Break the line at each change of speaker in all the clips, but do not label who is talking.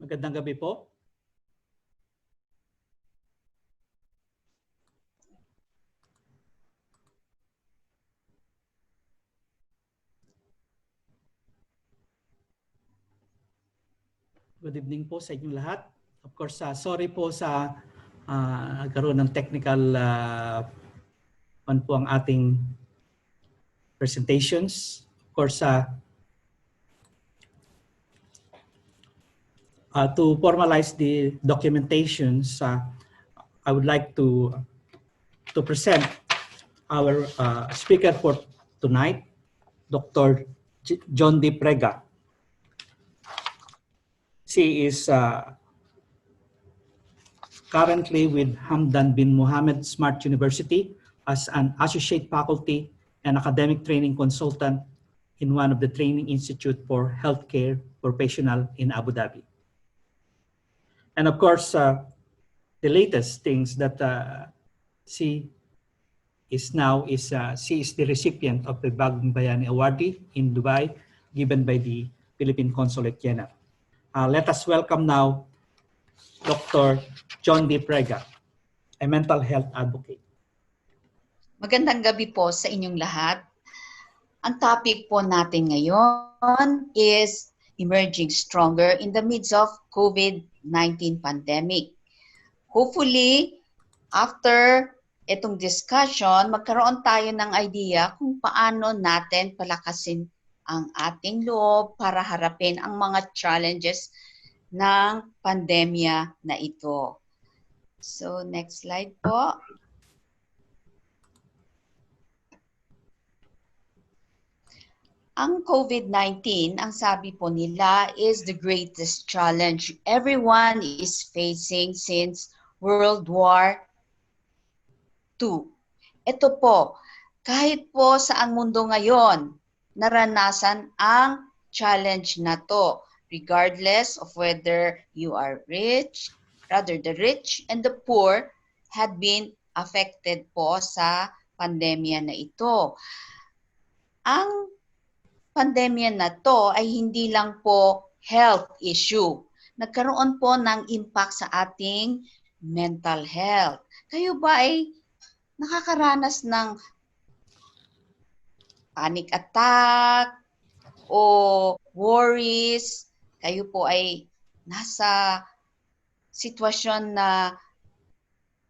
Magandang gabi po. Good evening po sa inyong lahat. Of course, sorry po sa nagkaroon ng technical po ang ating presentations. Of course, to formalize the documentations, I would like to present our speaker for tonight, Dr. John D. Prega. She is currently with Hamdan bin Mohammed Smart University as an associate faculty and academic training consultant in one of the training institute for healthcare professional in Abu Dhabi. And of course, the latest things that she is she is the recipient of the Bagong Bayani Awardee in Dubai, given by the Philippine Consulate General. Let us welcome now Dr. John D. Prega, a mental health advocate.
Magandang gabi po sa inyong lahat. Ang topic po natin ngayon is emerging stronger in the midst of COVID-19 pandemic. Hopefully, after itong discussion, magkaroon tayo ng idea kung paano natin palakasin ang ating loob para harapin ang mga challenges ng pandemya na ito. So, next slide po. Ang COVID-19, ang sabi po nila, is the greatest challenge everyone is facing since World War II. Ito po, kahit po sa ang mundo ngayon, naranasan ang challenge na to, regardless of whether you are rich, rather the rich and the poor had been affected po sa pandemya na ito. Ang pandemya na to ay hindi lang po health issue. Nagkaroon po ng impact sa ating mental health. Kayo ba ay nakakaranas ng panic attack o worries? Kayo po ay nasa sitwasyon na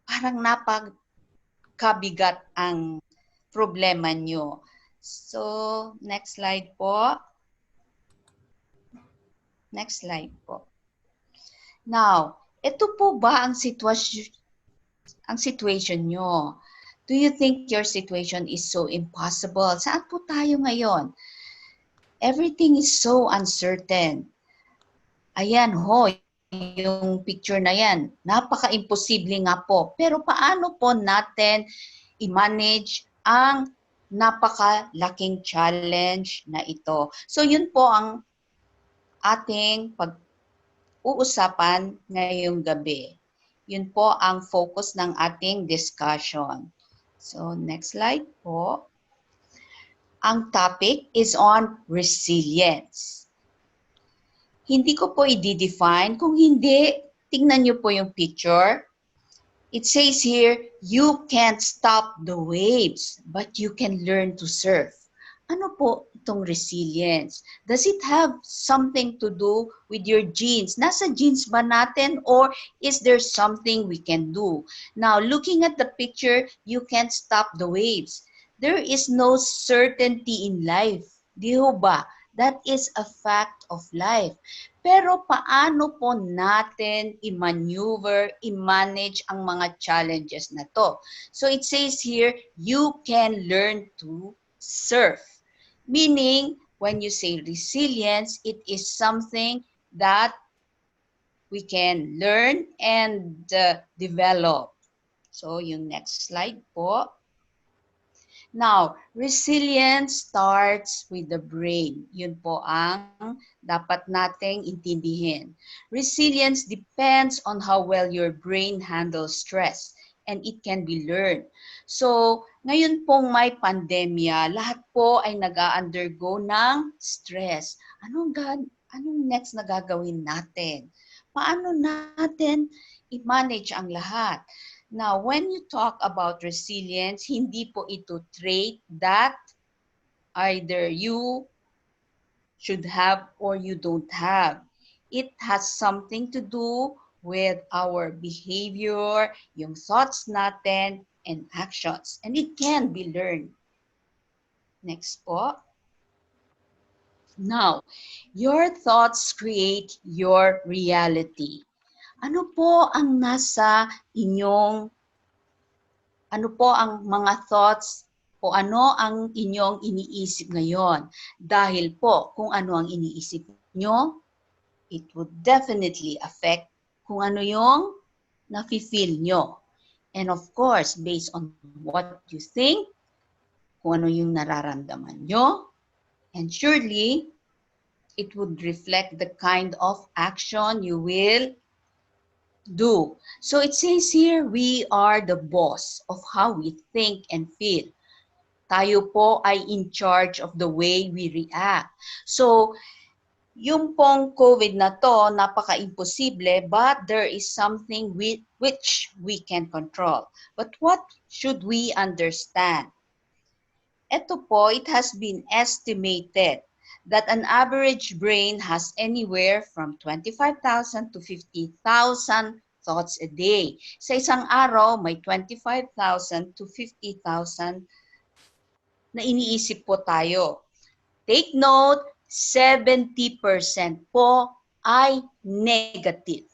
parang napagkabigat ang problema nyo. So, next slide po. Next slide po. Now, ito po ba ang situation nyo? Do you think your situation is so impossible? Saan po tayo ngayon? Everything is so uncertain. Ayan ho, yung picture na yan. Napaka-imposible nga po. Pero paano po natin i-manage ang napakalaking challenge na ito? So yun po ang ating pag-uusapan ngayong gabi. Yun po ang focus ng ating discussion. So next slide po. Ang topic is on resilience. Hindi ko po i-define. Kung hindi, tingnan niyo po yung picture. It says here, you can't stop the waves, but you can learn to surf. Ano po itong resilience? Does it have something to do with your genes? Nasa genes ba natin or is there something we can do? Now, looking at the picture, you can't stop the waves. There is no certainty in life. Di ho ba? That is a fact of life. Pero paano po natin i-maneuver, i-manage ang mga challenges na to? So it says here, you can learn to surf. Meaning, when you say resilience, it is something that we can learn and develop. So yung next slide po. Now, resilience starts with the brain. Yun po ang dapat nating intindihin. Resilience depends on how well your brain handles stress and it can be learned. So, ngayon pong may pandemya, lahat po ay nag-undergo ng stress. Anong next na gagawin natin? paano natin i-manage ang lahat? Now, when you talk about resilience, hindi po ito trait that either you should have or you don't have. It has something to do with our behavior, yung thoughts natin, and actions. And it can be learned. Next po. Now, your thoughts create your reality. Ano po ang nasa inyong, ano po ang mga thoughts o ano ang inyong iniisip ngayon? Dahil po kung ano ang iniisip nyo, it would definitely affect kung ano yung nafe-feel nyo. And of course, based on what you think, kung ano yung nararamdaman nyo, and surely, it would reflect the kind of action you will do. So it says here, we are the boss of how we think and feel. Tayo po ay in charge of the way we react. So, yung pong COVID na to, napaka-imposible, but there is something which we can control. But what should we understand? Ito po, it has been estimated that an average brain has anywhere from 25,000 to 50,000 thoughts a day. Sa isang araw, may 25,000 to 50,000 na iniisip po tayo. Take note, 70% po ay negative.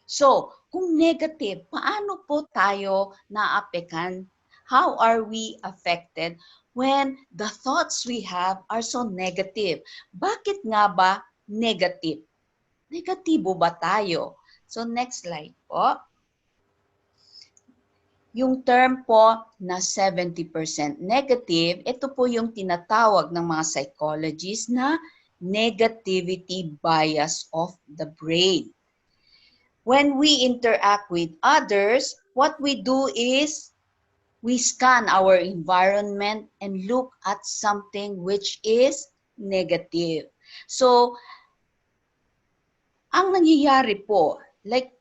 So, kung negative, paano po tayo naapektuhan? How are we affected when the thoughts we have are so negative? Bakit nga ba negative? Negatibo ba tayo? So, next slide po. Yung term po na 70% negative, ito po yung tinatawag ng mga psychologists na negativity bias of the brain. When we interact with others, what we do is we scan our environment and look at something which is negative. So, ang nangyayari po, like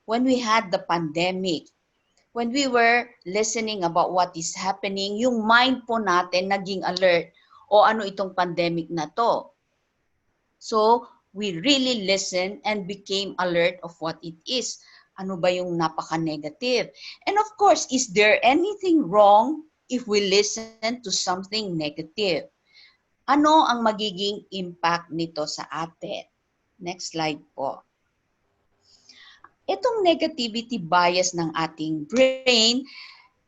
when we had the pandemic, when we were listening about what is happening, yung mind po natin naging alert. O ano itong pandemic na to? So, we really listened and became alert of what it is. Ano ba yung napaka-negative? And of course, is there anything wrong if we listen to something negative? Ano ang magiging impact nito sa atin? Next slide po. Itong negativity bias ng ating brain,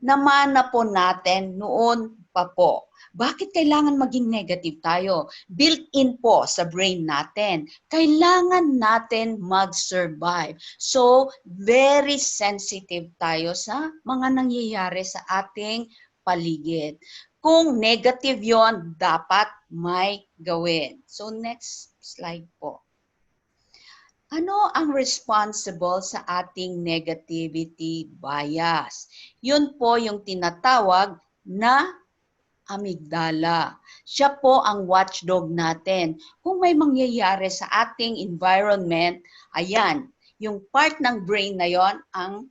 namana po natin noon pa po. Bakit kailangan maging negative tayo? Built-in po sa brain natin. Kailangan natin mag-survive. So, very sensitive tayo sa mga nangyayari sa ating paligid. Kung negative yon, dapat may gawin. So, next slide po. Ano ang responsible sa ating negativity bias? Yun po yung tinatawag na amygdala. Siya po ang watchdog natin. Kung may mangyayari sa ating environment, ayan, yung part ng brain na yon ang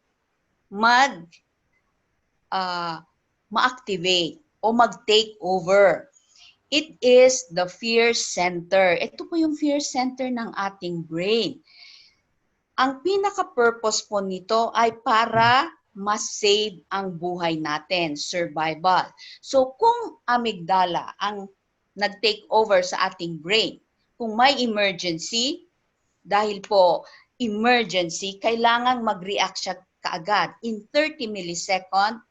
ma-activate o mag-take over. It is the fear center. Ito po yung fear center ng ating brain. Ang pinaka-purpose po nito ay para mas-save ang buhay natin, survival. So kung amygdala ang nag-take over sa ating brain, kung may emergency, dahil po emergency, kailangan mag-react siya kaagad. In 30 milliseconds,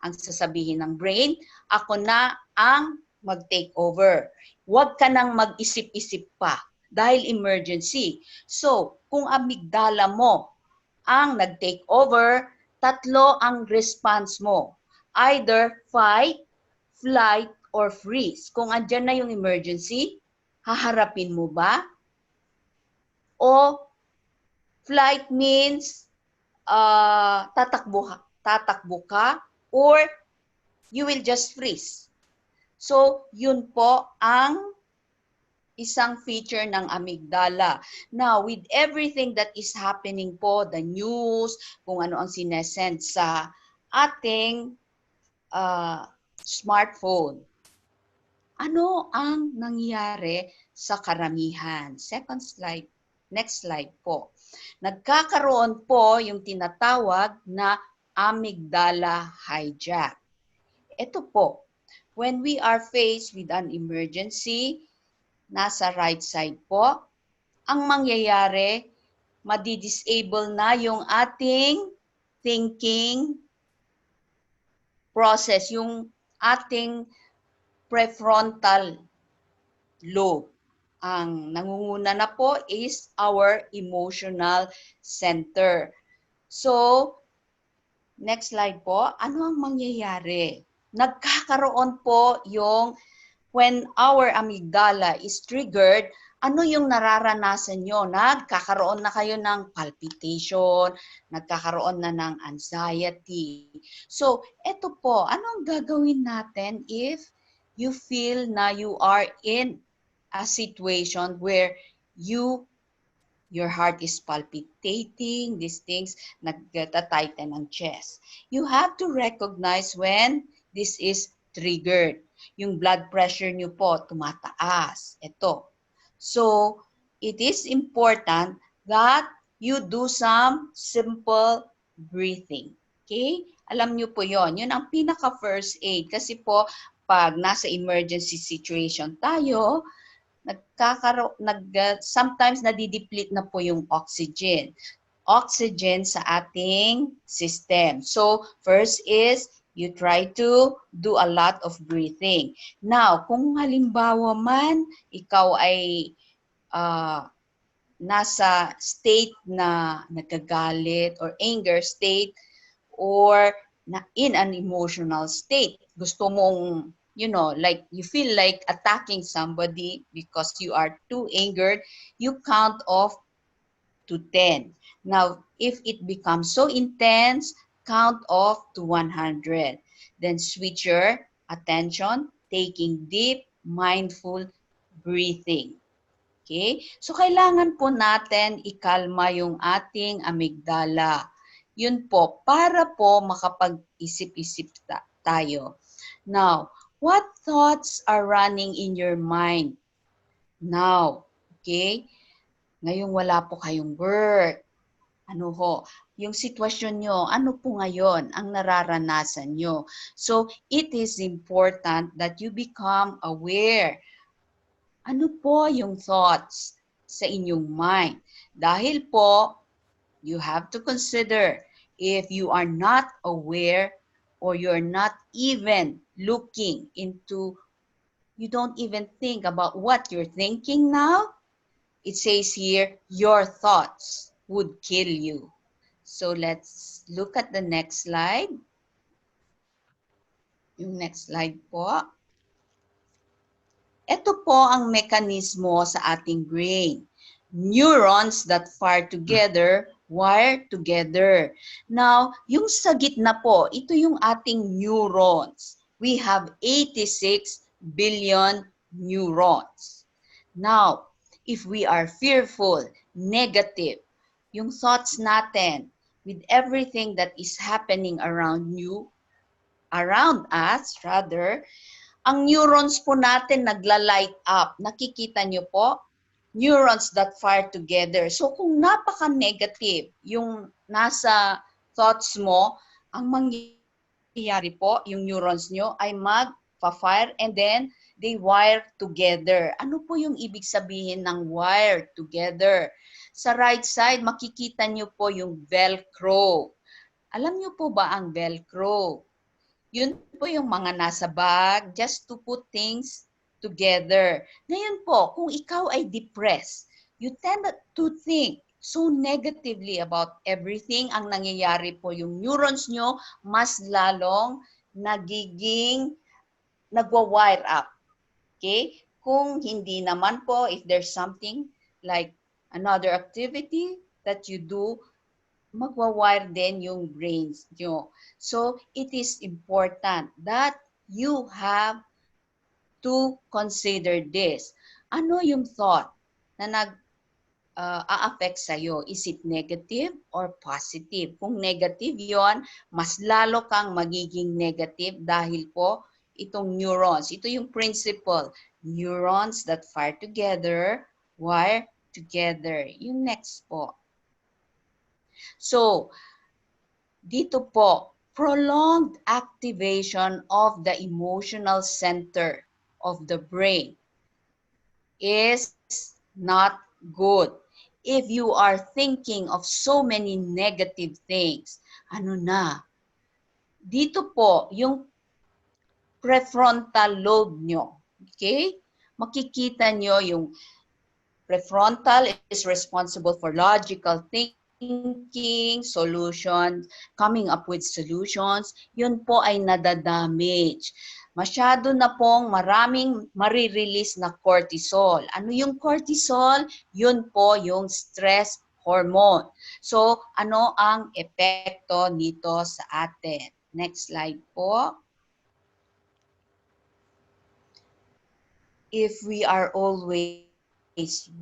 ang sasabihin ng brain, ako na ang mag-take over. Huwag ka nang mag-isip-isip pa dahil emergency. So, kung amygdala mo ang nag-take over, tatlo ang response mo. Either fight, flight, or freeze. Kung andyan na yung emergency, haharapin mo ba? O flight means tatakbo ka, or you will just freeze. So, yun po ang isang feature ng amygdala. Now, with everything that is happening po, the news, kung ano ang sinesend sa ating smartphone, ano ang nangyayari sa karamihan? Second slide. Next slide po. Nagkakaroon po yung tinatawag na amygdala hijack. Ito po, when we are faced with an emergency, nasa right side po, ang mangyayari, madi-disable na yung ating thinking process, yung ating prefrontal lobe. Ang nangunguna na po is our emotional center. So, next slide po, ano ang mangyayari? Nagkakaroon po yung when our amygdala is triggered, ano yung nararanasan nyo? Nagkakaroon na kayo ng palpitation, nagkakaroon na ng anxiety. So, eto po, ano ang gagawin natin if you feel na you are in a situation where your heart is palpitating, these things, nagtatighten ang chest. You have to recognize when this is triggered. Yung blood pressure nyo po tumataas. Ito. So, it is important that you do some simple breathing. Okay? Alam nyo po yon. Yun ang pinaka first aid. Kasi po, pag nasa emergency situation tayo, sometimes nadideplete na po yung oxygen sa ating system. So, first is you try to do a lot of breathing. Now, kung halimbawa man ikaw ay nasa state na nagagalit or anger state or in an emotional state, gusto mong like you feel like attacking somebody because you are too angered, you count off to 10. Now, if it becomes so intense, count off to 100. Then switch your attention, taking deep, mindful breathing. Okay? So, kailangan po natin ikalma yung ating amygdala. Yun po, para po makapag-isip-isip tayo. Now, what thoughts are running in your mind now? Okay? Ngayong wala po kayong work. Ano ho? Yung sitwasyon nyo, ano po ngayon ang nararanasan nyo? So, it is important that you become aware. Ano po yung thoughts sa inyong mind? Dahil po, you have to consider if you are not aware or you're not even looking into, you don't even think about what you're thinking now, it says here, your thoughts would kill you. So let's look at the next slide. Yung next slide po. Ito po ang mekanismo sa ating brain. Neurons that fire together, wire together. Now, yung sa gitna po, ito yung ating neurons. We have 86 billion neurons. Now, if we are fearful, negative, yung thoughts natin with everything that is happening around us rather, ang neurons po natin nagla-light up. Nakikita nyo po? Neurons that fire together. So kung napaka-negative yung nasa thoughts mo, ang mangyayari po, yung neurons nyo ay mag-fire and then they wire together. Ano po yung ibig sabihin ng wire together? Sa right side, makikita nyo po yung Velcro. Alam nyo po ba ang Velcro? Yun po yung mga nasa bag, just to put things together. Ngayon po, kung ikaw ay depressed, you tend to think so negatively about everything. Ang nangyayari po yung neurons nyo, mas lalong nagwa-wire up. Okay? Kung hindi naman po, if there's something like another activity that you do, magwa-wire din yung brains nyo. So, it is important that you have to consider this. Ano yung thought na a-affect sa'yo? Is it negative or positive? Kung negative yon, mas lalo kang magiging negative dahil po itong neurons. Ito yung principle. Neurons that fire together, wire together. Yung next po. So, dito po, prolonged activation of the emotional center of the brain is not good. If you are thinking of so many negative things, ano na, dito po, yung prefrontal lobe nyo, okay? Makikita nyo yung prefrontal is responsible for logical thinking, solutions, coming up with solutions. Yun po ay nadadamage. Masyado na pong maraming marirelease na cortisol. Ano yung cortisol? Yun po yung stress hormone. So, ano ang epekto nito sa atin? Next slide po. If we are always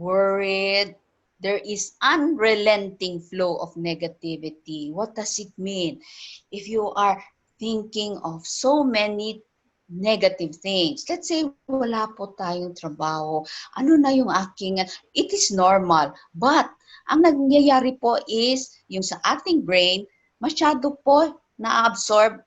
worried, there is unrelenting flow of negativity. What does it mean? If you are thinking of so many negative things, let's say wala po tayong trabaho, ano na yung aking, it is normal, but ang nangyayari po is yung sa ating brain, masyado po na-absorb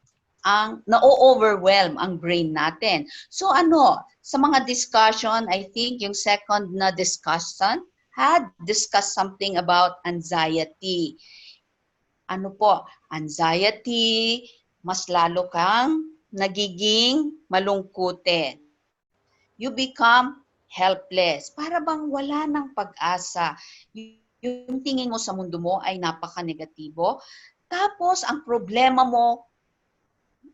na-overwhelm ang brain natin. So ano, sa mga discussion, I think yung second na discussion had discussed something about anxiety. Ano po, anxiety, mas lalo kang nagiging malungkutin. You become helpless. Para bang wala ng pag-asa. Yung tingin mo sa mundo mo ay napaka-negatibo. Tapos, ang problema mo,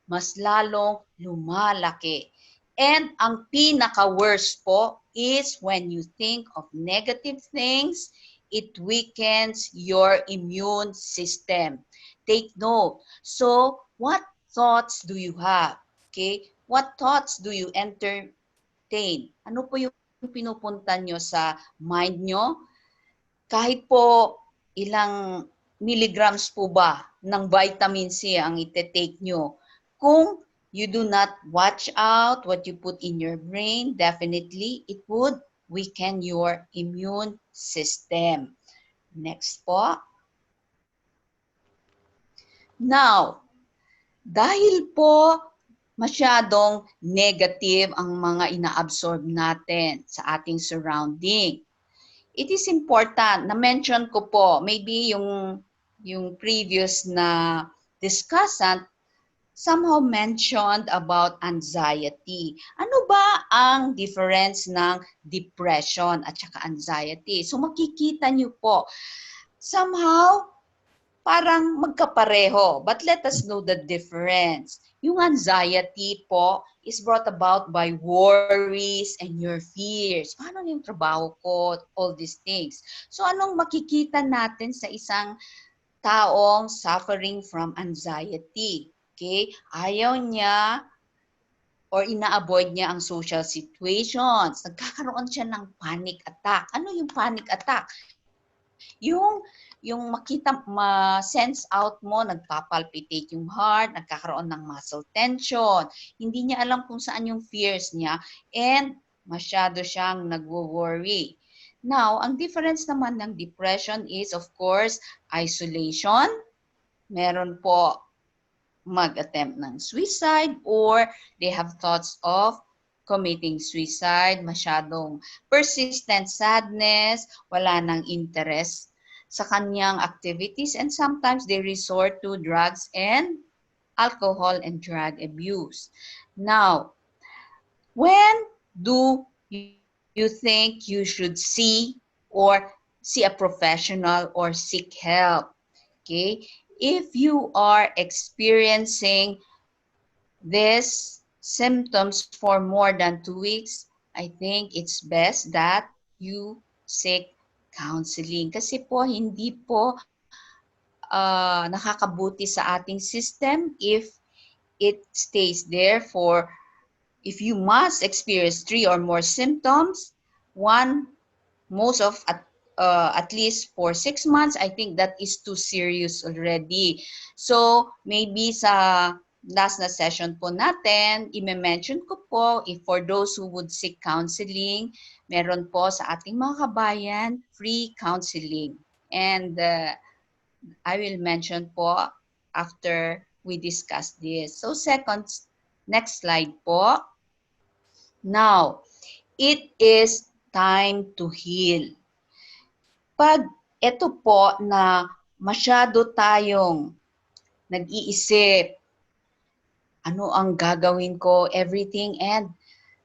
mas lalong lumalaki. And ang pinaka-worst po is when you think of negative things, it weakens your immune system. Take note. So, what thoughts do you have? Okay? What thoughts do you entertain? Ano po yung pinupunta nyo sa mind nyo? Kahit po ilang milligrams po ba ng vitamin C ang ite-take nyo, kung you do not watch out what you put in your brain, definitely it would weaken your immune system. Next po. Now, dahil po masyadong negative ang mga ina-absorb natin sa ating surrounding, it is important, na-mention ko po, maybe yung previous na discussant somehow mentioned about anxiety. Ano ba ang difference ng depression at saka anxiety? So makikita niyo po, somehow parang magkapareho. But let us know the difference. Yung anxiety po is brought about by worries and your fears. Paano yung trabaho ko? All these things. So anong makikita natin sa isang taong suffering from anxiety? Okay? Ayaw niya or ina-avoid niya ang social situations. Nagkakaroon siya ng panic attack. Ano yung panic attack? Yung makita, ma-sense out mo, nagpapalpitate yung heart, nagkakaroon ng muscle tension. Hindi niya alam kung saan yung fears niya and masyado siyang nagwo-worry. Now, ang difference naman ng depression is, of course, isolation. Meron po mag-attempt ng suicide or they have thoughts of committing suicide, masyadong persistent sadness, wala nang interest sa kanyang activities, and sometimes they resort to drugs and alcohol and drug abuse. Now, when do you think you should see or see a professional or seek help? Okay? If you are experiencing these symptoms for more than 2 weeks, I think it's best that you seek counseling. Kasi po, hindi po nakakabuti sa ating system if it stays there for, if you must experience 3 or more symptoms, one most of at least for 6 months, I think that is too serious already. So, maybe sa last na session po natin, i-mention ko po, if for those who would seek counseling, meron po sa ating mga kabayan, free counseling. And I will mention po after we discuss this. So, second, next slide po. Now, it is time to heal. Pag ito po na masyado tayong nag-iisip, ano ang gagawin ko, everything, and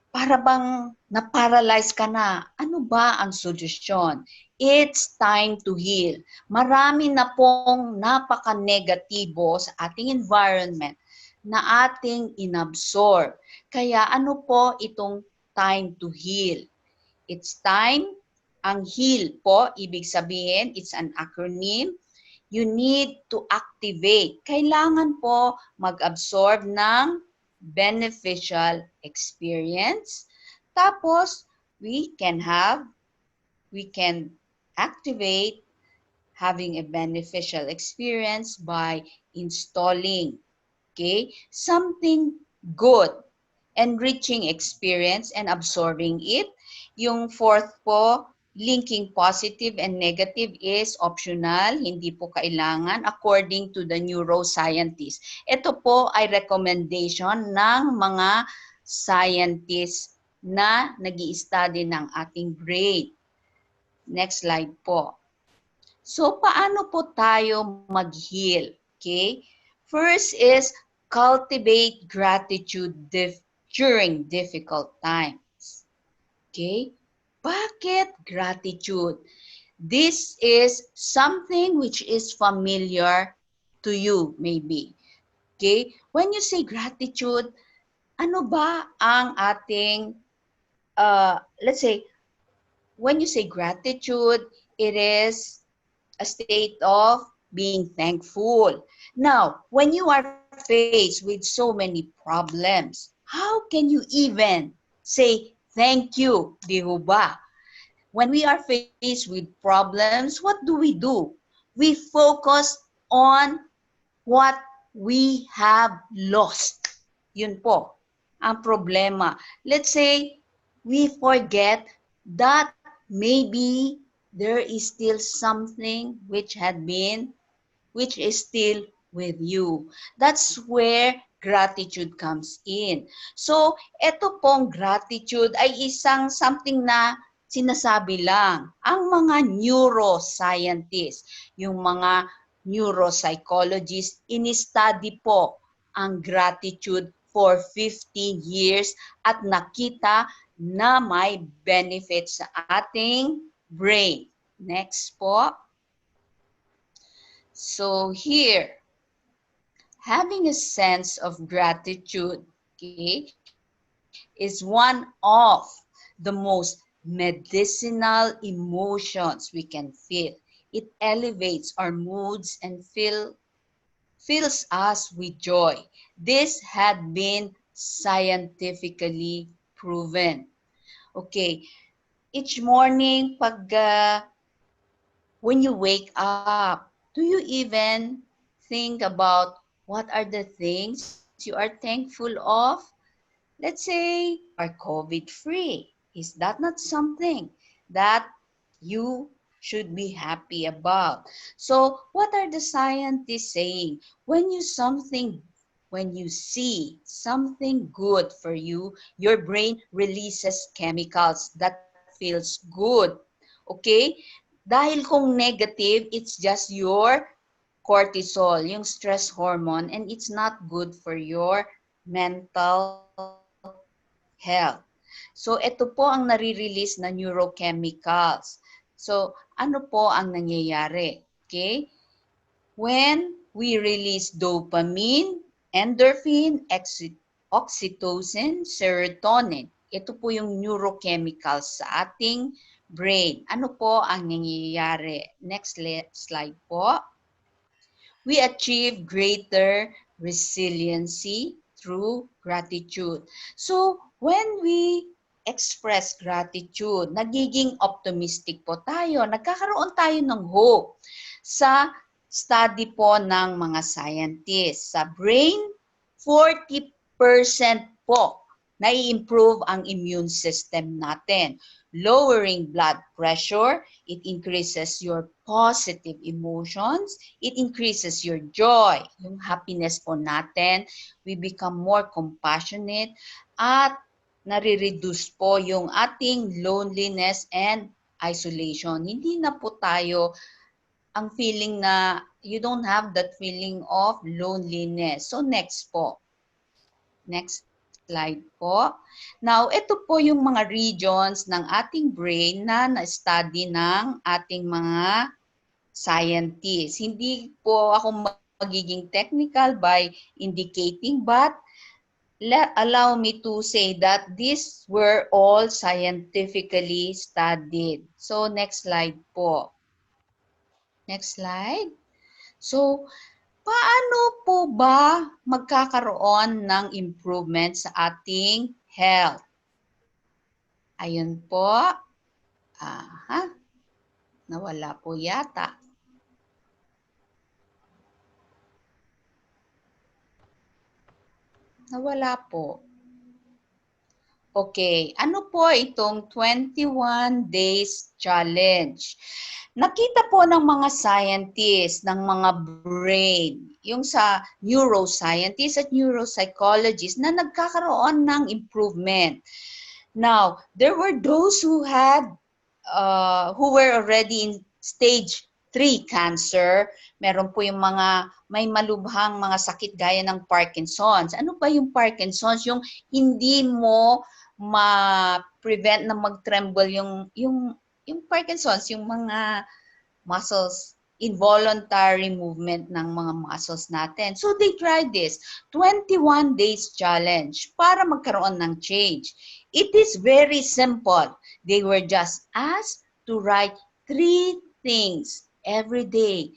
para bang na-paralyze ka na, ano ba ang solusyon? It's time to heal. Marami na pong napaka-negatibo sa ating environment na ating inabsorb. Kaya ano po itong time to heal? It's time, ang heal po, ibig sabihin, it's an acronym. You need to activate. Kailangan po mag-absorb ng beneficial experience. Tapos, we can activate having a beneficial experience by installing, okay, something good, enriching experience and absorbing it. Yung fourth po, linking positive and negative is optional, hindi po kailangan according to the neuroscientist. Ito po ay recommendation ng mga scientists na nag-i-study ng ating brain. Next slide po. So, paano po tayo mag-heal? Okay? First is cultivate gratitude during difficult times. Okay? Bakit gratitude? This is something which is familiar to you, maybe. Okay? When you say gratitude, ano ba ang ating, let's say, when you say gratitude, it is a state of being thankful. Now, when you are faced with so many problems, how can you even say thank you, di ba? When we are faced with problems, what do? We focus on what we have lost. Yun po ang problema. Let's say we forget that maybe there is still something which is still with you. That's where gratitude comes in. So, ito pong gratitude ay isang something na sinasabi lang. Ang mga neuroscientists, yung mga neuropsychologists, in-study po ang gratitude for 15 years at nakita na may benefits sa ating brain. Next po. So here, having a sense of gratitude, okay, is one of the most medicinal emotions we can feel. It elevates our moods and fills us with joy. This had been scientifically proven. Okay, each morning when you wake up, do you even think about what are the things you are thankful of? Let's say you are COVID-free. Is that not something that you should be happy about? So, what are the scientists saying? When you see something good for you, your brain releases chemicals that feels good. Okay? Dahil kung negative, it's just your cortisol, yung stress hormone, and it's not good for your mental health. So, ito po ang nare-release na neurochemicals. So, ano po ang nangyayari? Okay? When we release dopamine, endorphin, oxytocin, serotonin, ito po yung neurochemicals sa ating brain. Ano po ang nangyayari? Next slide po. We achieve greater resiliency through gratitude. So, when we express gratitude. Nagiging optimistic po tayo. Nagkakaroon tayo ng hope sa study po ng mga scientists. Sa brain, 40% po nai-improve ang immune system natin. Lowering blood pressure, it increases your positive emotions, it increases your joy, yung happiness po natin, we become more compassionate, at nare-reduce po yung ating loneliness and isolation. Hindi na po tayo ang feeling na you don't have that feeling of loneliness. So next po. Next slide po. Now, ito po yung mga regions ng ating brain na na-study ng ating mga scientists. Hindi po ako magiging technical by indicating, but allow me to say that these were all scientifically studied. So, next slide po. Next slide. So, paano po ba magkakaroon ng improvement sa ating health? Ayun po. Aha. Nawala po yata. Nawala po. Okay, ano po itong 21 days challenge? Nakita po ng mga scientists, ng mga brain, yung sa neuroscientists at neuropsychologists na nagkakaroon ng improvement. Now, there were those who were already in stage 3 cancer. Meron po yung mga may malubhang mga sakit gaya ng Parkinson's. Ano ba yung Parkinson's? Yung hindi mo ma-prevent na mag-tremble yung Parkinson's, yung mga muscles, involuntary movement ng mga muscles natin. So they tried this, 21 days challenge para magkaroon ng change. It is very simple. They were just asked to write 3 things every day,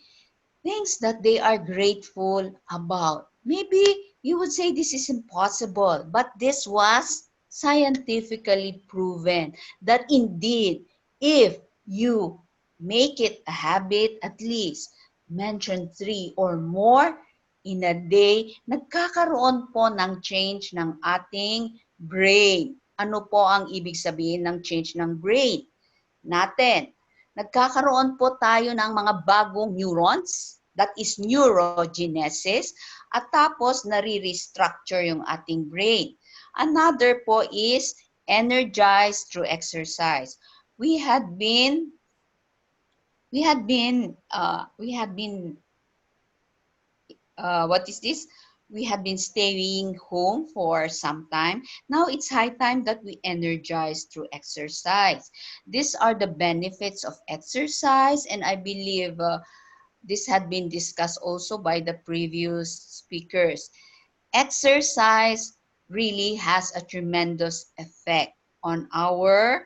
things that they are grateful about. Maybe you would say this is impossible, but this was scientifically proven that indeed, if you make it a habit, at least mention 3 or more in a day, nagkakaroon po ng change ng ating brain. Ano po ang ibig sabihin ng change ng brain natin? Nagkakaroon po tayo ng mga bagong neurons, that is neurogenesis, at tapos nare-restructure yung ating brain. Another po is energized through exercise. We had been what is this? We have been staying home for some time. Now it's high time that we energize through exercise. These are the benefits of exercise, and I believe this had been discussed also by the previous speakers. Exercise really has a tremendous effect on our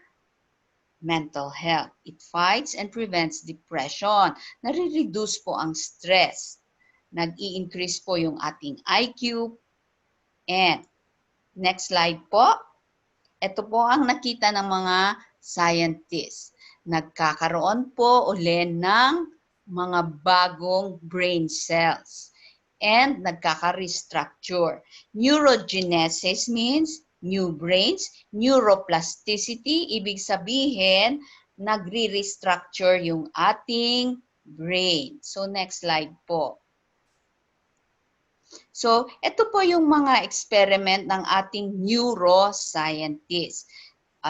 mental health. It fights and prevents depression. Nare-reduce po ang stress. Nag-i-increase po yung ating IQ. And next slide po. Ito po ang nakita ng mga scientists. Nagkakaroon po uli ng mga bagong brain cells. And nagkaka-restructure. Neurogenesis means new brains. Neuroplasticity, ibig sabihin, nagre-restructure yung ating brain. So next slide po. So, ito po yung mga experiment ng ating neuroscientists.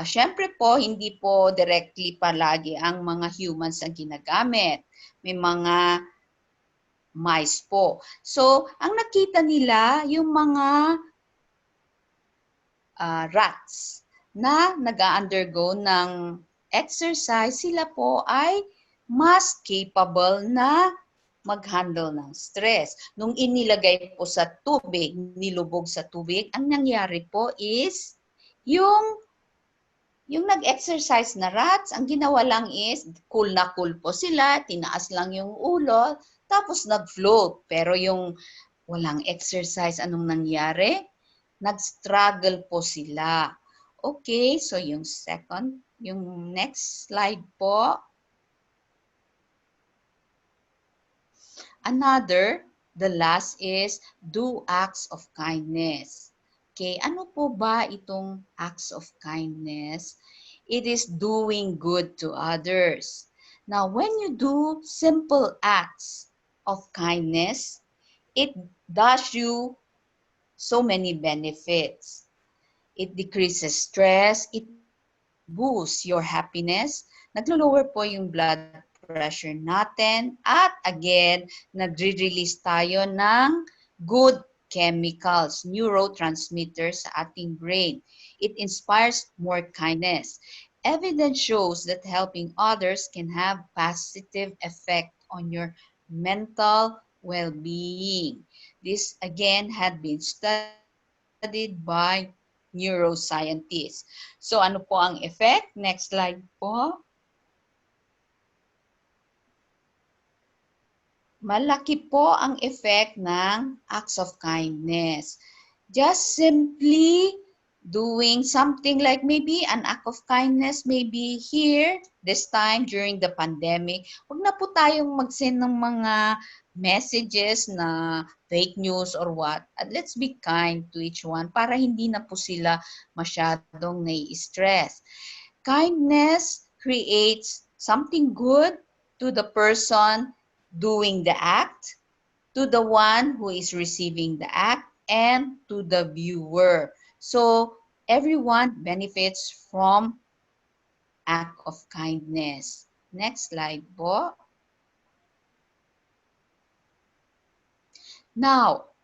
Siyempre po, hindi po directly palagi ang mga humans ang ginagamit. May mga mice po. So, ang nakita nila, yung mga rats na nag-undergo ng exercise, sila po ay mas capable na mag-handle ng stress. Nung inilagay po sa tubig, nilubog sa tubig, ang nangyari po is yung nag-exercise na rats, ang ginawa lang is cool na cool po sila, tinaas lang yung ulo, tapos nag-float. Pero yung walang exercise, anong nangyari? Nag-struggle po sila. Okay, so yung next slide po. Another, the last is do acts of kindness. Okay, ano po ba itong acts of kindness? It is doing good to others. Now, when you do simple acts of kindness, it does you so many benefits. It decreases stress, it boosts your happiness, naglo-lower po yung blood pressure natin, at again, nagre-release tayo ng good chemicals, neurotransmitters sa ating brain. It inspires more kindness. Evidence shows that helping others can have positive effect on your mental well-being. This again had been studied by neuroscientists. So ano po ang effect? Next slide po. Malaki po ang effect ng acts of kindness. Just simply doing something like maybe an act of kindness, maybe here, this time during the pandemic, huwag na po tayong mag-send ng mga messages na fake news or what. At let's be kind to each one para hindi na po sila masyadong nai-stress. Kindness creates something good to the person doing the act, to the one who is receiving the act, and to the viewer. So everyone benefits from act of kindness. Next slide po. Now,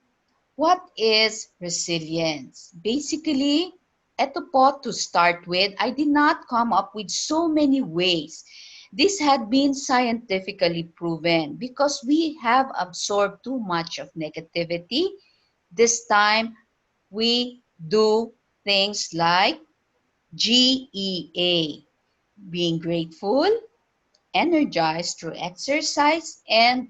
what is resilience? Basically, eto po to start with, I did not come up with so many ways. This had been scientifically proven because we have absorbed too much of negativity. This time, we do things like GEA, being grateful, energized through exercise, and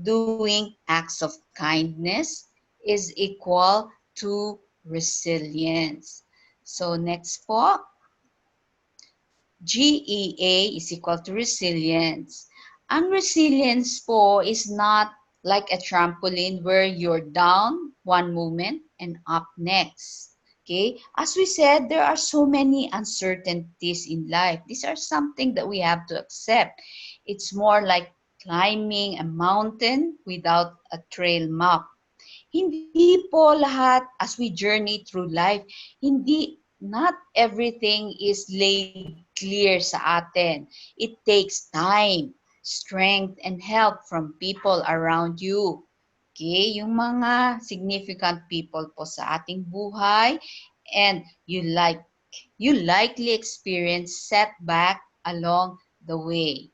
doing acts of kindness is equal to resilience. So next po, GEA is equal to resilience. Ang resilience po is not like a trampoline where you're down one moment and up next. Okay? As we said, there are so many uncertainties in life. These are something that we have to accept. It's more like climbing a mountain without a trail map. Hindi po lahat as we journey through life, not everything is laid clear sa atin. It takes time, strength, and help from people around you. Okay, yung mga significant people po sa ating buhay, and you likely experience setback along the way.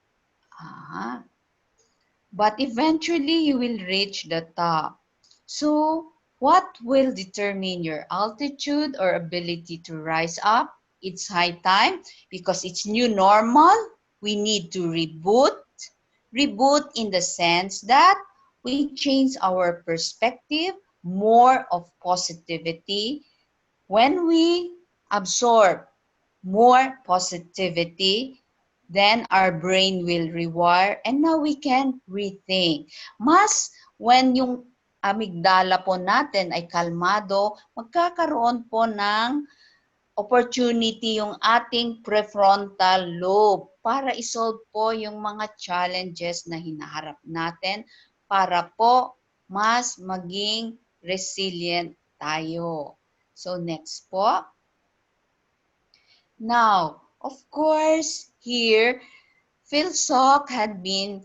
But eventually you will reach the top. So, what will determine your altitude or ability to rise up? It's high time because it's new normal. We need to reboot. Reboot in the sense that we change our perspective, more of positivity. When we absorb more positivity, then our brain will rewire and now we can rethink. Mas when yung amygdala po natin ay kalmado, magkakaroon po ng opportunity yung ating prefrontal lobe para isolve po yung mga challenges na hinaharap natin para po mas maging resilient tayo. So next po. Now, of course, here, FilSoc had been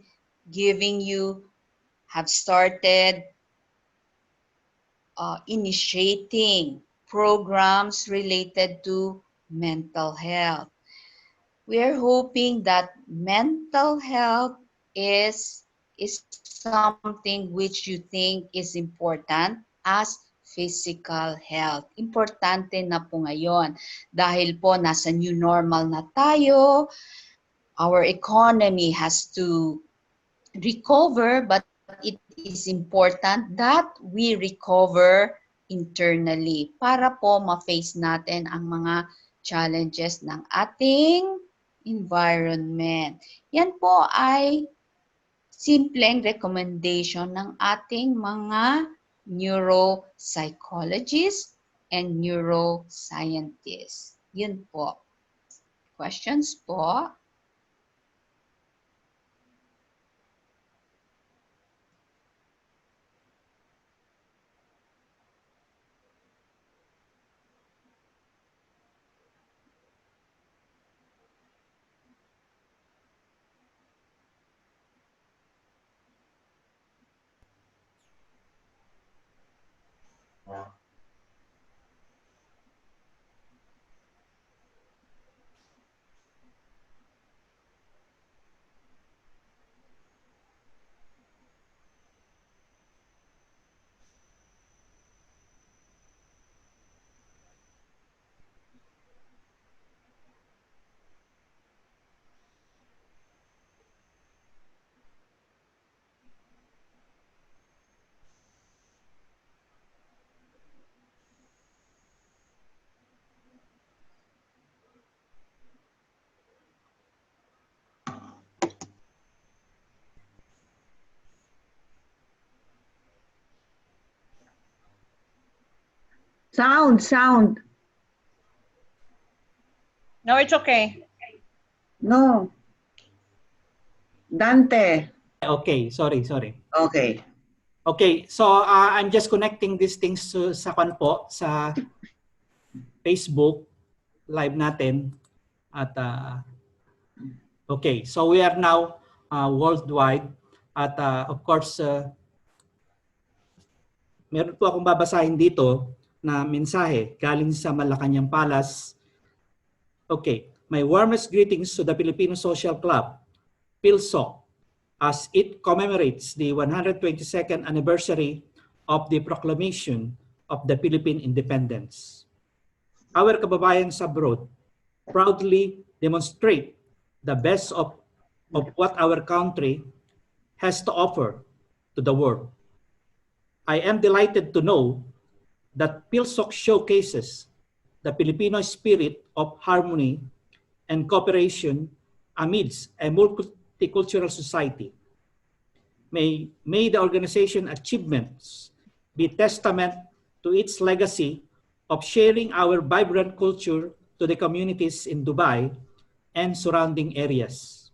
giving you, have started initiating programs related to mental health. We are hoping that mental health is something which you think is important as physical health. Importante na po ngayon dahil po nasa new normal na tayo, our economy has to recover, but it is important that we recover internally para po ma-face natin ang mga challenges ng ating environment. Yan po ay simpleng recommendation ng ating mga neuropsychologists and neuroscientists. Yun po. Questions po?
Sound.
No, it's okay.
No. Dante.
Okay, sorry.
Okay.
Okay, so I'm just connecting these things sa po, sa Facebook live natin. At okay, so we are now worldwide. At of course, meron po akong babasahin dito na mensahe galing sa Malacanang Palace. Okay, my warmest greetings to the Filipino Social Club, FilSoc, as it commemorates the 122nd anniversary of the proclamation of the Philippine independence. Our kababayan sa abroad proudly demonstrate the best of what our country has to offer to the world. I am delighted to know that FilSoc showcases the Filipino spirit of harmony and cooperation amidst a multicultural society. May the organization achievements be testament to its legacy of sharing our vibrant culture to the communities in Dubai and surrounding areas.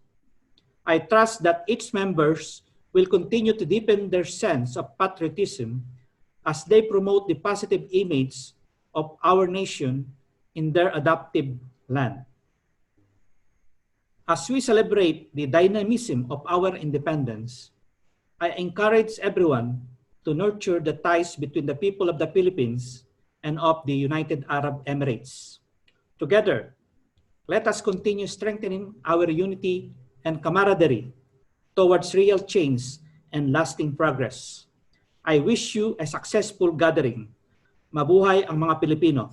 I trust that its members will continue to deepen their sense of patriotism as they promote the positive image of our nation in their adoptive land. As we celebrate the dynamism of our independence, I encourage everyone to nurture the ties between the people of the Philippines and of the United Arab Emirates. Together, let us continue strengthening our unity and camaraderie towards real change and lasting progress. I wish you a successful gathering. Mabuhay ang mga Pilipino.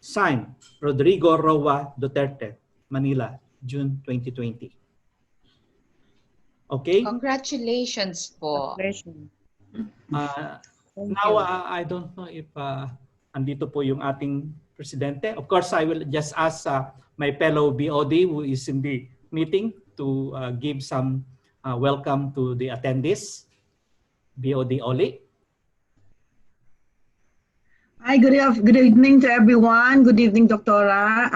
Signed, Rodrigo Roa Duterte, Manila, June 2020. Okay?
Congratulations po.
Congratulations. Thank
Now,
you.
I don't know if andito po yung ating presidente. Of course, I will just ask my fellow BOD who is in the meeting to give some welcome to the attendees. BOD Oli.
Hi, good evening to everyone. Good evening, Doktora.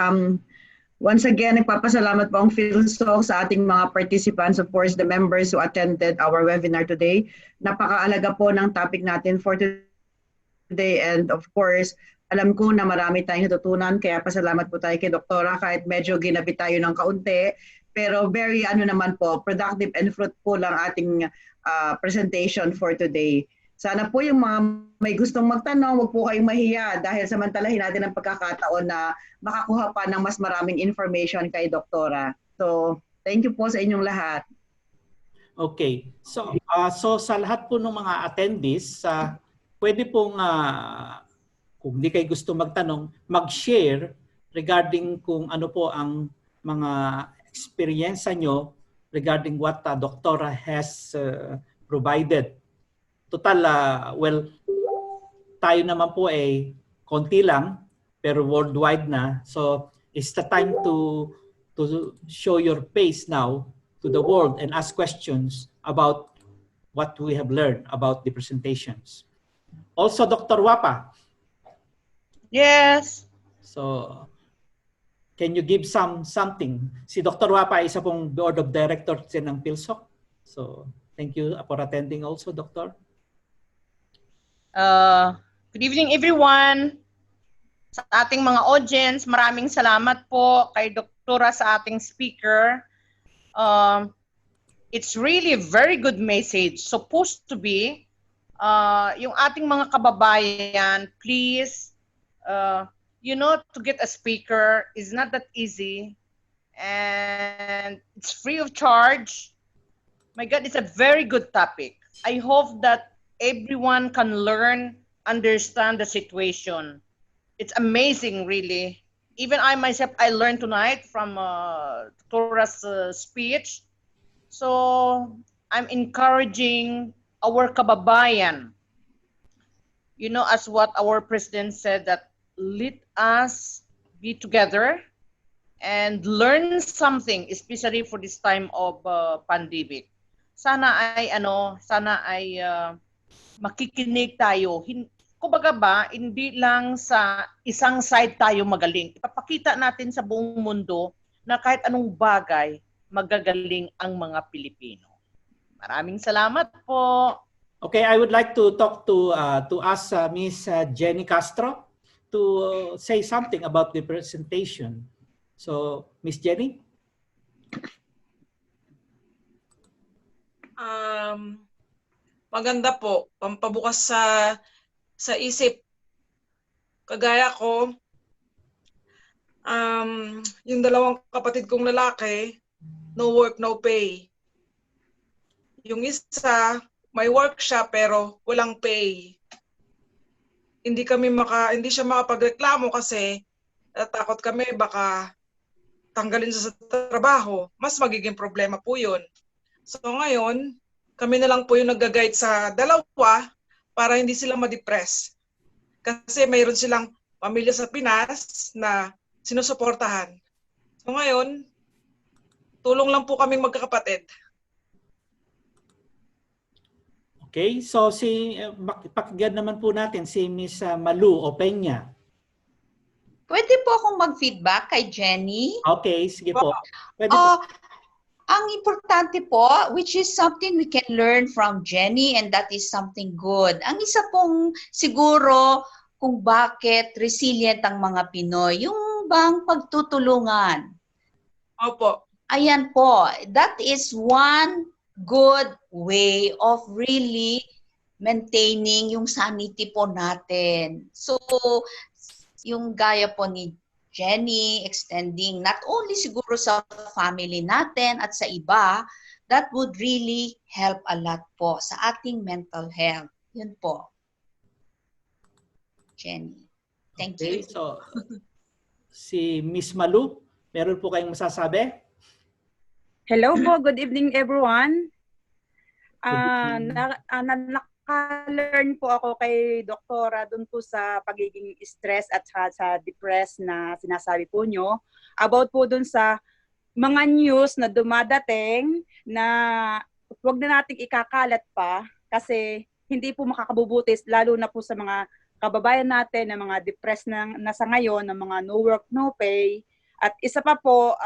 Once again, nagpapasalamat po ang FilSoc sa ating mga participants, of course, the members who attended our webinar today. Napakaalaga po ng topic natin for today, and of course, alam ko na marami tayong natutunan, kaya pasalamat po tayo kay Doktora kahit medyo ginabi tayo ng kaunti, pero very naman po, productive and fruitful ang ating presentation for today. Sana po yung mga may gustong magtanong, huwag po kayong mahiya dahil samantalahin natin ang pagkakataon na makakuha pa ng mas maraming information kay Doktora. So, thank you po sa inyong lahat.
Okay. So sa lahat po ng mga attendees, pwede pong kung hindi kayo gusto magtanong, mag-share regarding kung ano po ang mga experience nyo regarding what Doktora has provided. Total, well, tayo naman po ay konti lang, pero worldwide na. So it's the time to show your face now to the world and ask questions about what we have learned about the presentations. Also, Dr. Wapa.
Yes.
So, can you give something? Si Dr. Wapa ay isa pong board of directors din ng FilSoc. So, thank you for attending also, Doctor.
Good evening, everyone. Sa ating mga audience, maraming salamat po kay Doktora sa ating speaker. It's really a very good message. Supposed to be, yung ating mga kababayan, please, to get a speaker is not that easy. And it's free of charge. My God, it's a very good topic. I hope that everyone can learn, understand the situation. It's amazing, really. Even I myself, I learned tonight from Tora's speech. So I'm encouraging our kababayan, as what our president said, that let us be together and learn something, especially for this time of pandemic. Sana ay makikinig tayo. Kumbaga ba, hindi lang sa isang side tayo magaling. Ipapakita natin sa buong mundo na kahit anong bagay, magagaling ang mga Pilipino. Maraming salamat po.
Okay, I would like to talk to ask Miss Jenny Castro to say something about the presentation. So, Miss Jenny?
Maganda po, pampabukas sa isip. Kagaya ko, yung dalawang kapatid kong lalaki, no work, no pay. Yung isa, may work siya pero walang pay. Hindi siya makapagreklamo kasi natakot kami baka tanggalin siya sa trabaho. Mas magiging problema po yun. So ngayon, kami na lang po yung nag-guide sa dalawa para hindi sila ma-depress. Kasi mayroon silang pamilya sa Pinas na sinusuportahan. So ngayon, tulong lang po kaming magkakapatid.
Okay, so pakinggan naman po natin si Miss Malu o Peña.
Pwede po akong mag-feedback kay Jenny?
Okay, sige po. Pwede po.
Ang importante po, which is something we can learn from Jenny, and that is something good. Ang isa pong siguro kung bakit resilient ang mga Pinoy, yung bang pagtutulungan.
Opo.
Ayan po, that is one good way of really maintaining yung sanity po natin. So, yung gaya po ni Jenny, extending not only siguro sa family natin at sa iba, that would really help a lot po sa ating mental health. Yun po. Jenny. Thank
Okay,
you.
so si Miss Malu, meron po kayong masasabi?
Hello po, good evening everyone.
Good evening.
Naka-learn po ako kay Doktora dun po sa pagiging stress at sa depressed na sinasabi po nyo. About po dun sa mga news na dumadating na huwag na nating ikakalat pa kasi hindi po makakabubutis lalo na po sa mga kababayan natin na mga depressed na sa ngayon, na mga no work, no pay. At isa pa po,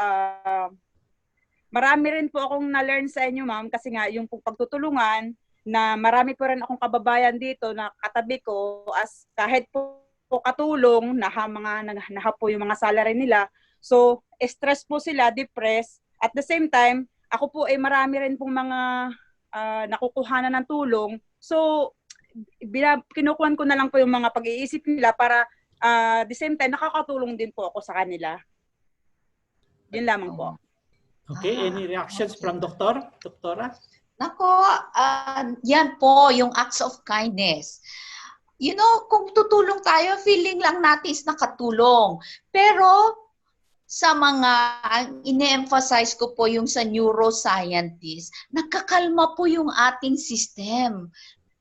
marami rin po akong na-learn sa inyo, ma'am, kasi nga yung pagtutulungan na marami po rin akong kababayan dito na katabi ko as kahit po katulong nahapo yung mga salary nila. So, stress po sila, depressed. At the same time, ako po ay marami rin pong mga nakukuhanan ng tulong. So, kinukuhan ko na lang po yung mga pag-iisip nila para the same time, nakakatulong din po ako sa kanila. Yun lamang po.
Okay, any reactions from Doktora?
Nako, yan po, yung acts of kindness. You know, kung tutulong tayo, feeling lang natin is nakatulong. Pero sa mga, ine-emphasize ko po yung sa neuroscientist, nagkakalma po yung ating system.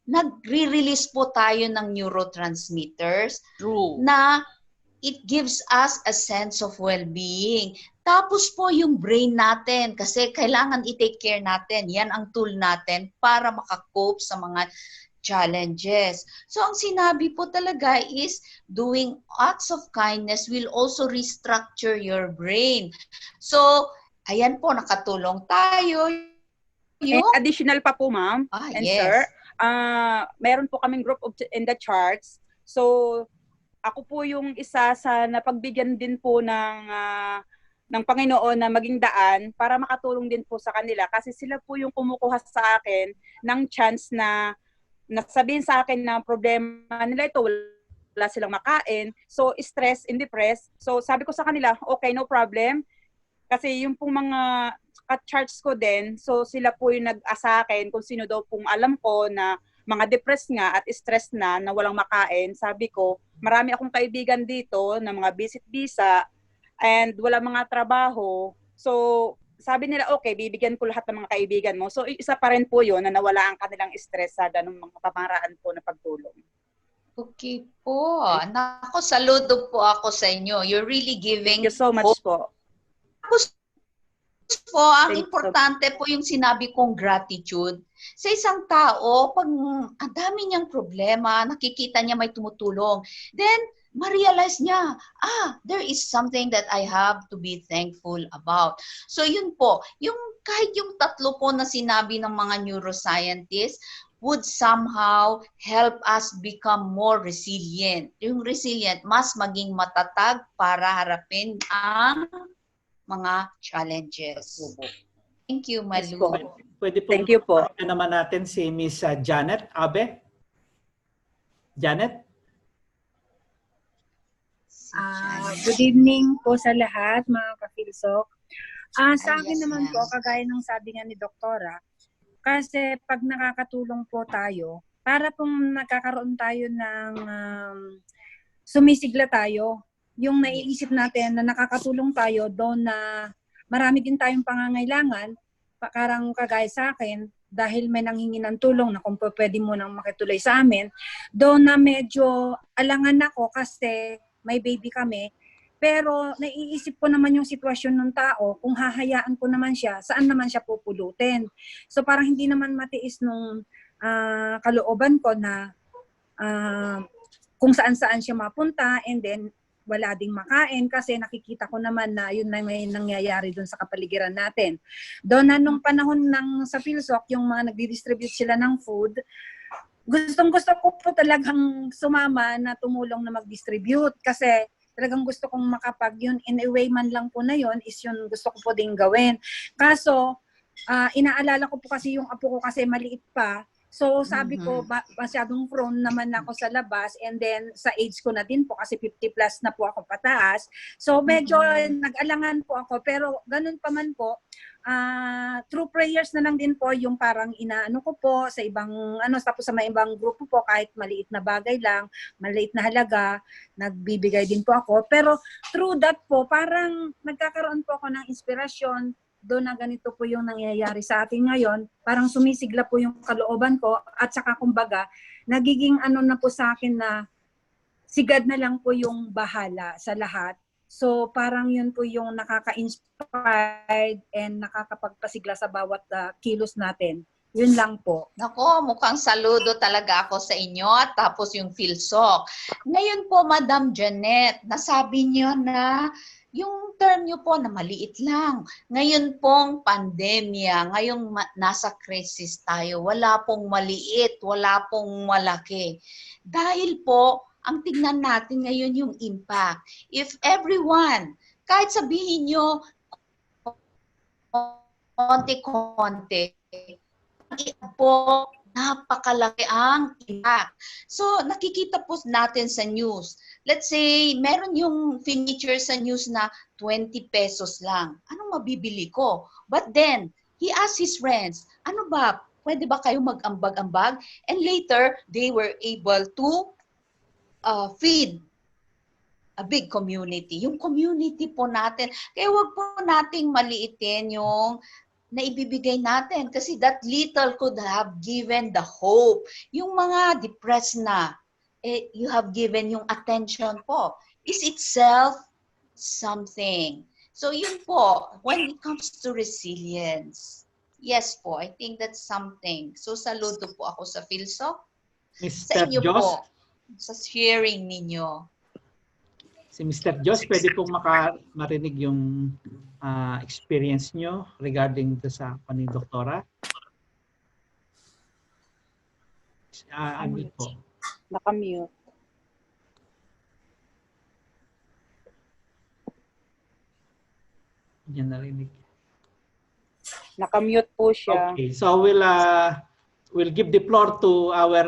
nagre-release po tayo ng neurotransmitters
True.
na it gives us a sense of well-being. Tapos po yung brain natin, kasi kailangan i-take care natin. Yan ang tool natin para makakope sa mga challenges. So ang sinabi po talaga is doing acts of kindness will also restructure your brain. So, ayan po, nakatulong tayo.
And additional pa po, ma'am and
yes.
sir, meron po kaming group in the charts. So, ako po yung isa sa napagbigyan din po ng Panginoon na maging daan para makatulong din po sa kanila. Kasi sila po yung kumukuha sa akin ng chance na nasabihin sa akin na problema nila ito, wala silang makain. So, stress and depressed. So, sabi ko sa kanila, okay, no problem. Kasi yung pong mga ka-charts ko din, so sila po yung nag-asa akin kung sino daw pong alam ko na mga depressed nga at stress na walang makain. Sabi ko, marami akong kaibigan dito na mga visit visa and wala mga trabaho. So, sabi nila, okay, bibigyan ko lahat ng mga kaibigan mo. So, isa pa rin po yun na nawala ang kanilang stress sa ganung mga pamaraan po na pagtulong.
Okay po. Nako, saludo po ako sa inyo. You're really giving
Thank you so much po.
Tapos po, ang
Thank you.
importante po yung sinabi kong gratitude. Sa isang tao, pag ang dami niyang problema, nakikita niya may tumutulong, then ma-realize niya, there is something that I have to be thankful about. So yun po, yung kahit yung tatlo po na sinabi ng mga neuroscientists would somehow help us become more resilient. Yung resilient, mas maging matatag para harapin ang mga challenges. Thank you, Malu.
Pwede po.
Thank you po.
Naman natin si Miss Janet Abe. Janet?
Good evening po sa lahat, mga ka-FilSoc. Sa akin
yes,
naman
ma'am.
po, kagaya ng sabi nga ni Doktora, kasi pag nakakatulong po tayo, para pong nagkakaroon tayo ng sumisigla tayo, yung naiisip natin na nakakatulong tayo doon na marami din tayong pangangailangan, parang kagaya sa akin, dahil may nanghingi ng tulong na kung pwede mo nang makituloy sa amin, doon na medyo alangan ako kasi may baby kami, pero naiisip ko naman yung sitwasyon ng tao, kung hahayaan ko naman siya, saan naman siya pupulutin. So parang hindi naman matiis nung kalooban ko na kung saan-saan siya mapunta and then wala ding makain kasi nakikita ko naman na yun na may nangyayari dun sa kapaligiran natin. Doon na nung panahon ng sa FilSoc, yung mga nagdi-distribute sila ng food, gustong-gusto ko po talagang sumama na tumulong na mag-distribute kasi talagang gusto kong makapag yun, in a way man lang po na yun, is yun gusto ko po ding gawin. Kaso, inaalala ko po kasi yung apo ko kasi maliit pa, so sabi ko, masyadong prone naman ako sa labas and then sa age ko na din po kasi 50 plus na po ako pataas. So medyo nag-alangan po ako pero ganun pa man po, through prayers na lang din po yung parang inaano ko po sa ibang tapos sa may ibang grupo po kahit maliit na bagay lang, maliit na halaga, nagbibigay din po ako. Pero through that po, parang nagkakaroon po ako ng inspirasyon doon na ganito po yung nangyayari sa atin ngayon, parang sumisigla po yung kalooban ko at saka kumbaga, nagiging na po sa akin na sigad na lang po yung bahala sa lahat. So parang yun po yung nakaka-inspired and nakakapagpasigla sa bawat kilos natin. Yun lang po.
Nako, mukhang saludo talaga ako sa inyo at tapos yung FilSoc. Ngayon po, Madam Janet, nasabi niyo na yung term nyo po na maliit lang. Ngayon pong pandemya, ngayong nasa crisis tayo, wala pong maliit, wala pong malaki. Dahil po, ang tignan natin ngayon yung impact. If everyone, kahit sabihin nyo, konti-konti, po, napakalaki ang impact. So, nakikita po natin sa news. Let's say, meron yung feature sa news na 20 pesos lang. Anong mabibili ko? But then, he asked his friends, ano ba, pwede ba kayo mag-ambag-ambag? And later, they were able to feed a big community. Yung community po natin, kaya wag po nating maliitin yung na ibibigay natin kasi that little could have given the hope. Yung mga depressed na, you have given yung attention po is itself something. So yun po, when it comes to resilience, yes po, I think that's something. So saludo po ako sa FilSoc, sa
Mr.
inyo
Jos,
po, sa sharing ninyo.
si Mr. Jos, pwede pong marinig yung experience nyo regarding sa ni Doktora? Unmute po.
Nakamute.
Hindi niya narinig.
Nakamute po siya.
Okay, so we'll give the floor to our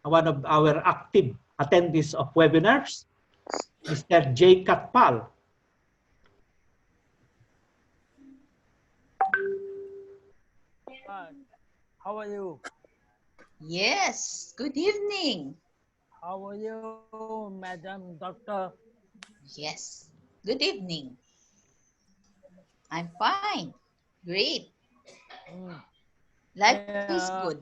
one of our active attendees of webinars, Mr. J. Katpal.
Hi, how are you?
Yes, good evening.
How are you, Madam Doctor?
Yes, good evening. I'm fine. Great. Life is good.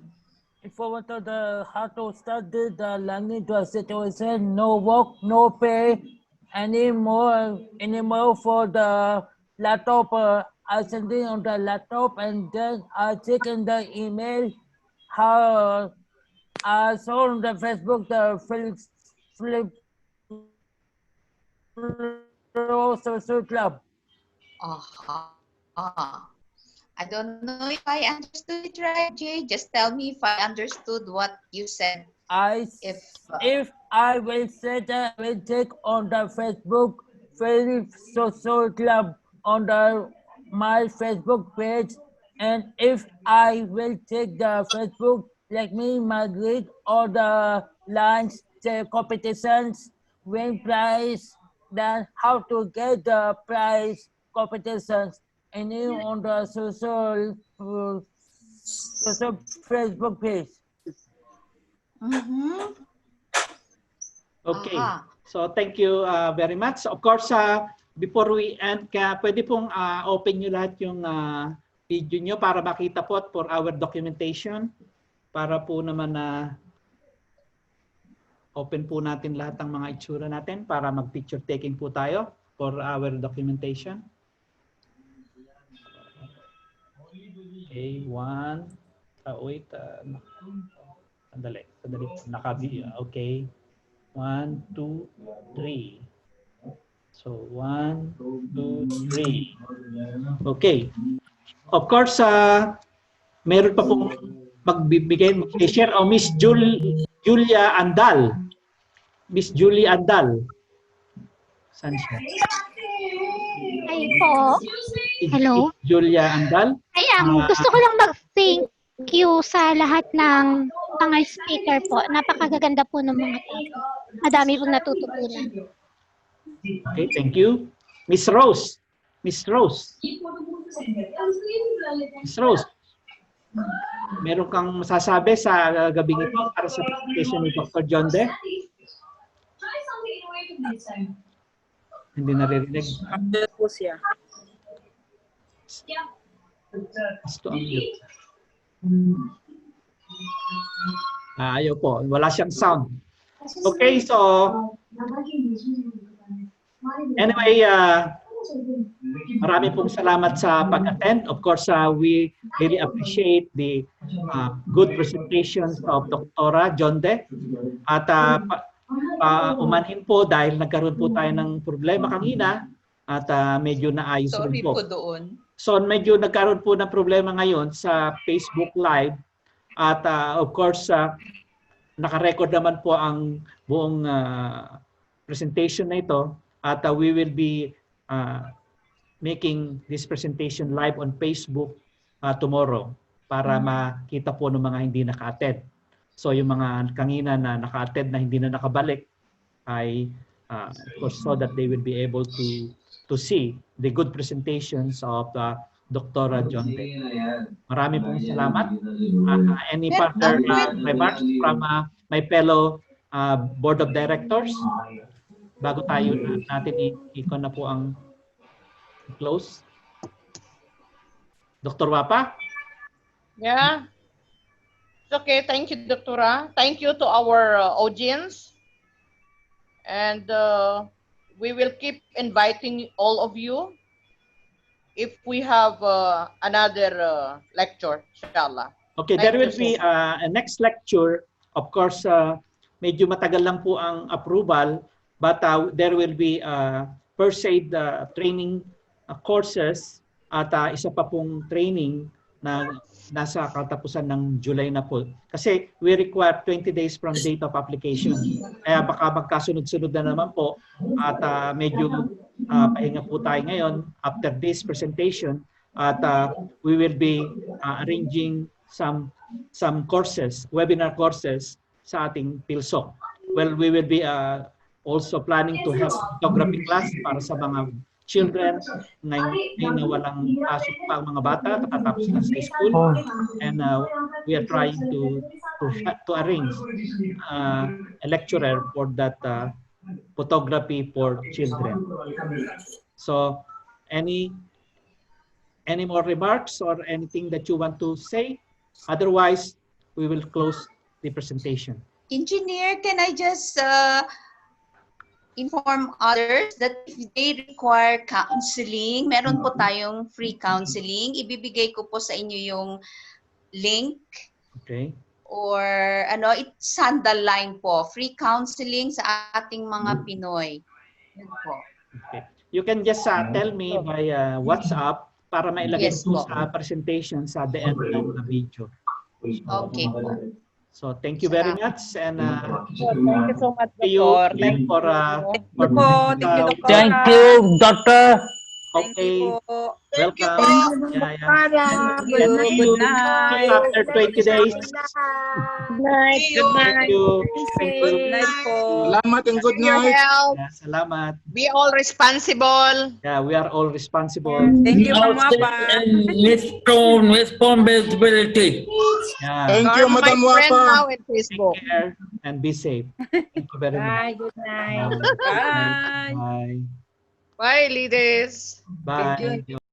If I want to how to study the language situation, no work, no pay anymore for the laptop. I sending on the laptop and then I check in the email how I saw on the Facebook the Philip Social Club.
I don't know if I understood it right, Jay. Just tell me if I understood what you said.
If I will say that I will check on the Facebook Social Club on my Facebook page, and if I will check the Facebook like me Madrid or the lunch competitions, win prize, then how to get the prize competitions, and you on the social Facebook page.
Okay. So thank you very much. Of course, before we end, pwede pong open nyo lahat yung video nyo para makita po for our documentation. Para po naman na open po natin lahat ng mga itsura natin para mag-picture taking po tayo for our documentation. Okay, one. Wait. Sandali. Okay. 1, 2, 3. So 1, 2, 3. Okay. Of course, meron pa pong magbibigay, mag-share. Miss Julia Andal. Miss Julie Andal. Saan siya?
Ay po. Hello.
Julia Andal.
Ay, gusto ko lang mag-thank you sa lahat ng mga speaker po. Napakagaganda po ng mga topic. Madami pong natututunan.
Okay, thank you. Miss Rose. Miss Rose. Miss Rose. Meron kang masasabi sa gabing ito para sa presentation ni Dr. John De? Hindi naririnig.
Po siya.
Gusto ang mute. Ayaw po. Wala siyang sound. Okay, so anyway, marami pong salamat sa pag-attend. Of course, we really appreciate the good presentations of Dr. John De. At umanhin po dahil nagkaroon po tayo ng problema kanina at medyo naayos rin po.
Sorry po doon.
So medyo nagkaroon po ng problema ngayon sa Facebook Live at of course naka-record naman po ang buong presentation na ito at we will be making this presentation live on Facebook tomorrow para makita po ng mga hindi naka-attend. So yung mga kanina na naka-attend na hindi na nakabalik ay of course so that they will be able to see the good presentations of Dr. John De. Marami pong salamat. Any further remarks from my fellow board of directors? Bago tayo natin ikon na po ang close. Dr. Wapa?
Yeah. It's okay. Thank you, Doctora. Thank you to our audience. And we will keep inviting all of you if we have another lecture, inshallah.
Okay,
Thank
there
you
will
so
be
much.
a next lecture. Of course, medyo matagal lang po ang approval, but there will be first aid training courses at isa pa pong training na nasa katapusan ng July na po. Kasi we require 20 days from date of application. Kaya baka magkasunod-sunod na naman po at medyo pahinga po tayo ngayon after this presentation at we will be arranging some courses, webinar courses sa ating FilSoc. Well, we will be also planning to have photography class para sa mga children ngayon na walang pasok pa ang mga bata, kakatapos lang sa school. And we are trying to arrange a lecturer for that photography for children. So, any more remarks or anything that you want to say? Otherwise, we will close the presentation.
Engineer, can I just inform others that if they require counseling, meron po tayong free counseling. Ibibigay ko po sa inyo yung link.
Okay.
Or it's sandal line po. Free counseling sa ating mga Pinoy. Yun po.
Okay. You can just tell me by WhatsApp para mailagay
Yes
po
po.
sa presentation sa the end ng video.
Okay po.
So thank you very much and
Thank you so much,
see you
Doctor.
again for
Thank you po. Thank you, Doctor.
Thank you, Doctor.
Thank
okay.
you po.
Welcome. Yeah.
Thank you.
See
Good
you
night.
after 20 days.
See you.
Thank you. Thank you.
Good night po.
Salamat and good
Your
night.
help.
Yeah, salamat.
Be all responsible.
Yeah, we are all responsible.
Thank you, Ma'am
Now,
Wapa.
responsibility.
Yeah.
Thank
You
you,
are my
Madam
friend
Wapa.
now in
Take
Facebook.
care and be safe. Thank you very much.
Bye, good night.
Bye.
Bye.
Bye.
Bye, leaders.
Bye.
Thank you.